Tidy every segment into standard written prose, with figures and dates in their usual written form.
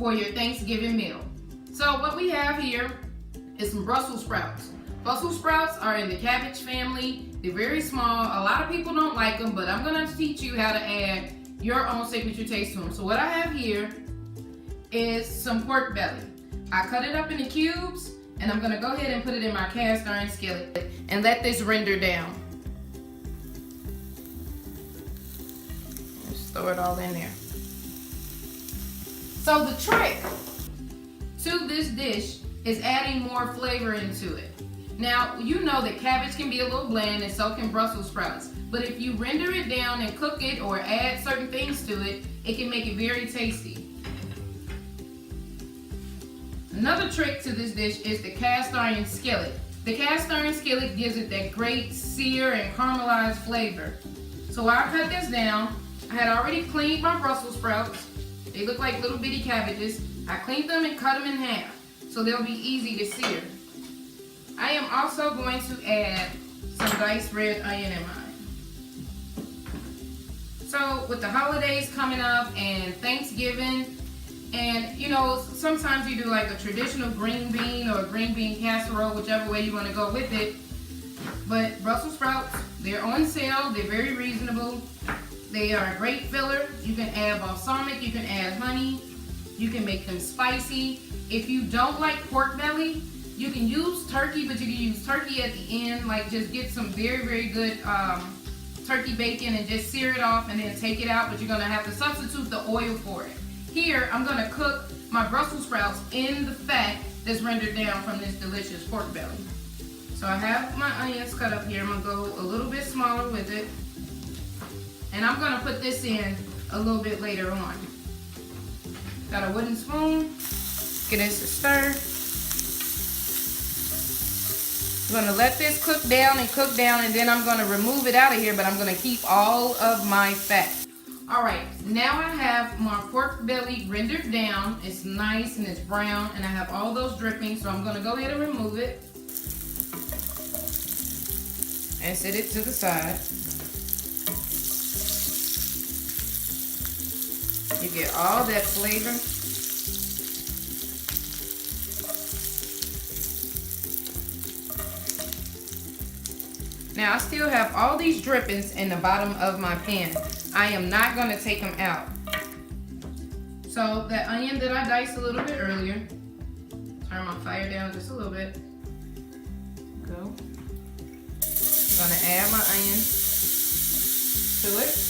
for your Thanksgiving meal. So what we have here is some Brussels sprouts. Brussels sprouts are in the cabbage family. They're very small. A lot of people don't like them, but I'm going to teach you how to add your own signature taste to them. So what I have here is some pork belly. I cut it up into cubes, and I'm going to go ahead and put it in my cast iron skillet and let this render down. Just throw it all in there. So the trick to this dish is adding more flavor into it. Now, you know that cabbage can be a little bland and so can Brussels sprouts. But if you render it down and cook it or add certain things to it, it can make it very tasty. Another trick to this dish is the cast iron skillet. The cast iron skillet gives it that great sear and caramelized flavor. So while I cut this down, I had already cleaned my Brussels sprouts. They look like little bitty cabbages. I cleaned them and cut them in half so they'll be easy to sear. I am also going to add some diced red onion in mine. So with the holidays coming up and Thanksgiving, and you know, sometimes you do like a traditional green bean or a green bean casserole, whichever way you want to go with it. But Brussels sprouts, they're on sale, they're very reasonable. They are a great filler. You can add balsamic, you can add honey, you can make them spicy. If you don't like pork belly, you can use turkey, but you can use turkey at the end. Like just get some very, very good turkey bacon and just sear it off and then take it out, but you're gonna have to substitute the oil for it. Here, I'm gonna cook my Brussels sprouts in the fat that's rendered down from this delicious pork belly. So I have my onions cut up here. I'm gonna go a little bit smaller with it. And I'm gonna put this in a little bit later on. Got a wooden spoon. Get this to stir. I'm gonna let this cook down, and then I'm gonna remove it out of here, but I'm gonna keep all of my fat. All right, now I have my pork belly rendered down. It's nice and it's brown, and I have all those drippings, so I'm gonna go ahead and remove it and set it to the side. You get all that flavor. Now I still have all these drippings in the bottom of my pan. I am not going to take them out. So that onion that I diced a little bit earlier, turn my fire down just a little bit. Go. I'm going to add my onion to it.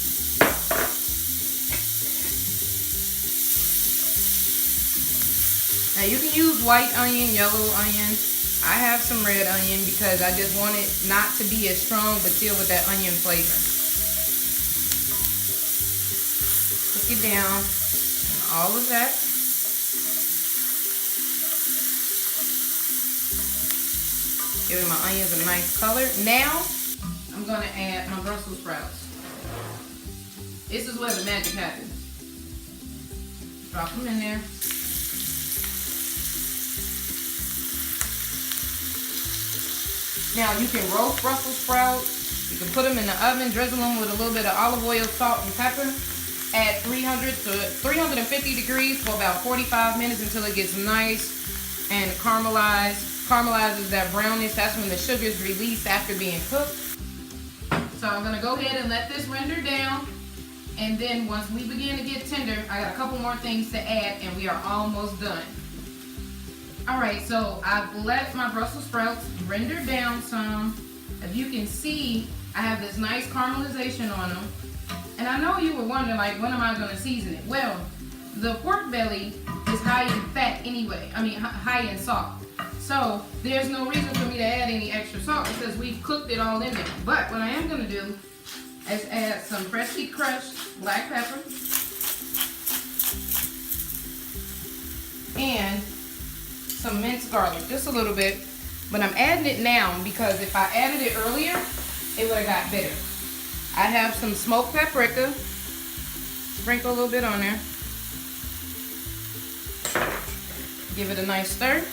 Now you can use white onion, yellow onion. I have some red onion because I just want it not to be as strong, but still with that onion flavor. Cook it down, and all of that. Giving my onions a nice color. Now, I'm gonna add my Brussels sprouts. This is where the magic happens. Drop them in there. Now you can roast Brussels sprouts. You can put them in the oven, drizzle them with a little bit of olive oil, salt, and pepper. At 300 to 350 degrees for about 45 minutes until it gets nice and caramelized. Caramelizes that brownness. That's when the sugar is released after being cooked. So I'm gonna go ahead and let this render down. And then once we begin to get tender, I got a couple more things to add and we are almost done. Alright, so I've let my Brussels sprouts render down some. As you can see, I have this nice caramelization on them. And I know you were wondering, like, when am I going to season it? Well, the pork belly is high in fat anyway. I mean, high in salt. So there's no reason for me to add any extra salt because we've cooked it all in there. But what I am going to do is add some freshly crushed black pepper and some minced garlic, just a little bit, but I'm adding it now because if I added it earlier, it would have got bitter. I have some smoked paprika, sprinkle a little bit on there, give it a nice stir,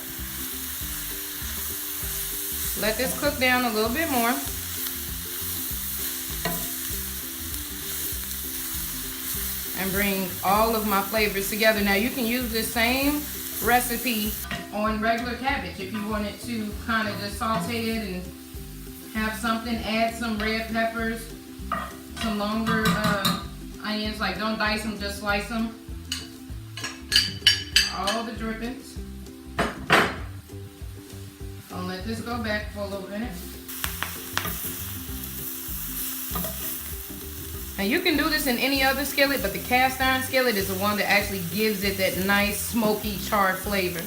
let this cook down a little bit more, and bring all of my flavors together. Now you can use this same recipe on regular cabbage if you wanted to kind of just saute it and have something, add some red peppers, some longer onions, like don't dice them, just slice them. All the drippings. I'll let this go back for a little minute. Now you can do this in any other skillet, but the cast iron skillet is the one that actually gives it that nice smoky charred flavor.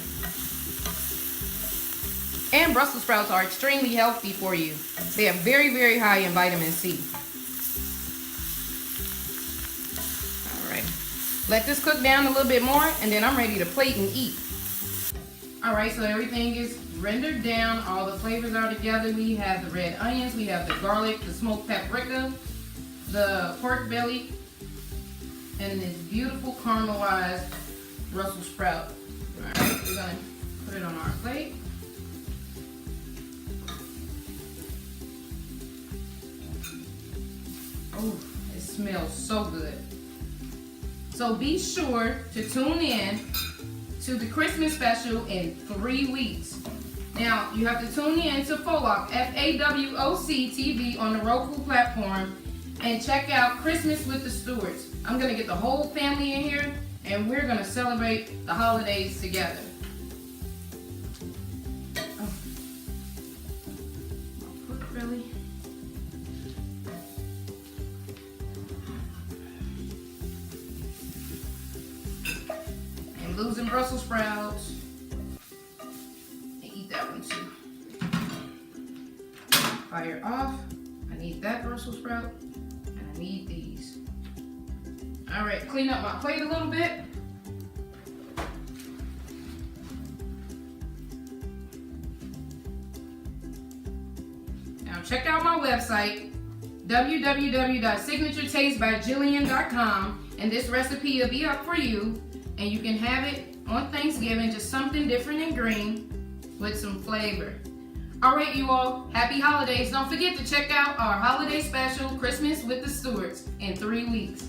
And Brussels sprouts are extremely healthy for you. They are very, very high in vitamin C. All right, let this cook down a little bit more, and then I'm ready to plate and eat. All right, so everything is rendered down. All the flavors are together. We have the red onions, we have the garlic, the smoked paprika, the pork belly, and this beautiful caramelized Brussels sprout. All right, we're gonna put it on our plate. Oh, it smells so good. So be sure to tune in to the Christmas special in 3 weeks. Now, you have to tune in to FAWOC, FAWOC TV on the Roku platform, and check out Christmas with the Stewards. I'm gonna get the whole family in here, and we're gonna celebrate the holidays together. Oh. Pork belly. And losing Brussels sprouts. Eat that one too. Fire off. I need that Brussels sprout. I need these. All right, clean up my plate a little bit. Now check out my website, www.signaturetastebykjelian.com, and this recipe will be up for you, and you can have it on Thanksgiving, just something different and green with some flavor. All right, you all, happy holidays. Don't forget to check out our holiday special, Christmas with the Stewards, in 3 weeks.